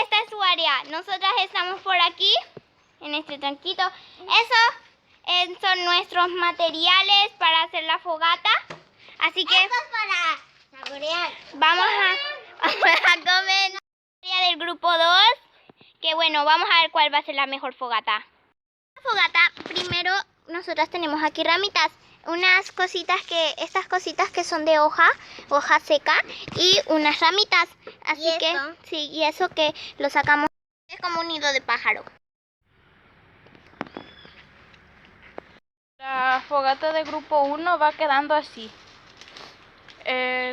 esta es su área. Nosotras estamos por aquí, en este tanquito. Eso son nuestros materiales para hacer la fogata. Así que Esto es para saborear. vamos a comer la área del grupo 2. Que bueno, vamos a ver cuál va a ser la mejor fogata. La fogata, primero nosotras tenemos aquí ramitas. Unas cositas estas cositas que son de hoja seca y unas ramitas. Así ¿Y que, esto? sí, y eso que lo sacamos, es como un nido de pájaro. La fogata de grupo 1 va quedando así.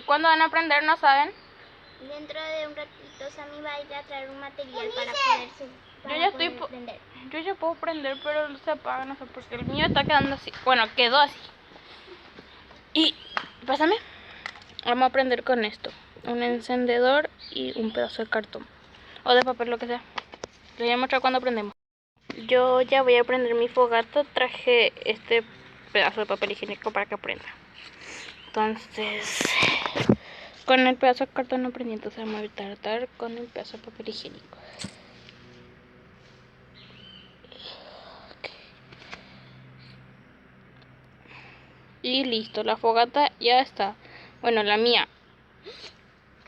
¿Cuándo van a aprender? ¿No saben? Dentro de un ratito Sammy va a ir a traer un material para poder prender. Yo ya puedo prender, pero no se apaga, no sé por qué. El mío está quedando así. Bueno, quedó así. Y, pásame. Vamos a prender con esto. Un encendedor y un pedazo de cartón. O de papel, lo que sea. Les voy a mostrar cuando prendemos. Yo ya voy a prender mi fogata. Traje este pedazo de papel higiénico para que prenda. Entonces, con el pedazo de cartón no prendí, entonces vamos a tardar con el pedazo de papel higiénico. Y listo, la fogata ya está. Bueno, la mía.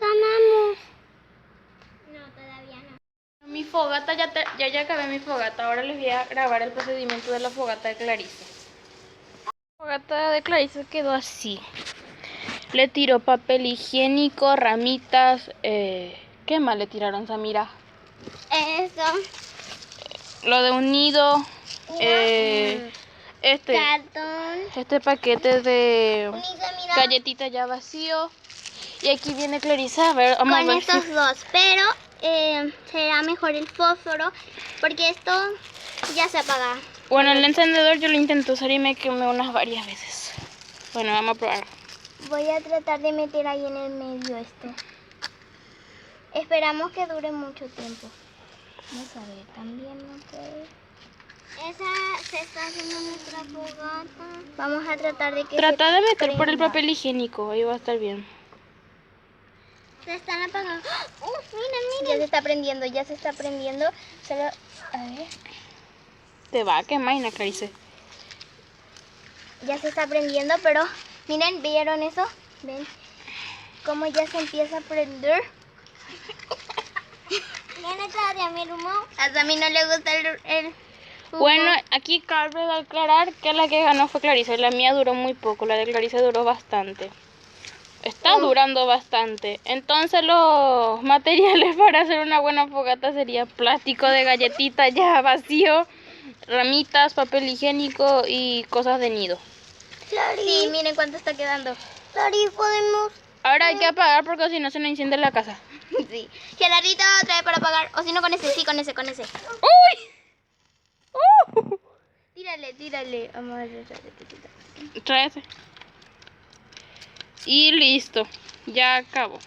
¡Ganamos! No, todavía no. Mi fogata, ya acabé mi fogata. Ahora les voy a grabar el procedimiento de la fogata de Clarice. La fogata de Clarice quedó así. Le tiró papel higiénico, ramitas. ¿Qué más le tiraron, Samira? Eso. Lo de un nido. Cartón. Este paquete de Unisa, mira. galletitas ya vacío. Y aquí viene Clarice. A ver, vamos Con a ver estos dos. Pero será mejor el fósforo porque esto ya se apaga. Bueno, el encendedor yo lo intento usar y me quemé unas varias veces. Bueno, vamos a probar. Voy a tratar de meter ahí en el medio esto. Esperamos que dure mucho tiempo. Vamos a ver, también no puede. Esa se está haciendo nuestra fogata. Vamos a tratar de que Trata se de meter por el prenda. papel higiénico, ahí va a estar bien. Se están apagando. Miren. Ya se está prendiendo, ya se está prendiendo. Solo, a ver. Te va a quemar, Ina Clarice. Ya se está prendiendo, pero miren, ¿vieron eso? ¿Ven cómo ya se empieza a prender? ¿Viene todavía mi humo? A mí no le gusta el humo. Bueno, aquí cabe aclarar que la que ganó fue Clarice. La mía duró muy poco, la de Clarice duró bastante. Está durando bastante. Entonces los materiales para hacer una buena fogata sería plástico de galletita ya vacío, ramitas, papel higiénico y cosas de nido. Sí, miren cuánto está quedando. Clarice, podemos. Ahora hay que apagar porque si no se nos enciende la casa. Sí. Gerardito trae para apagar. O si no, con ese. Sí, con ese. ¡Uy! Tírale. Vamos a ver. Trae ese. Y listo. Ya acabó.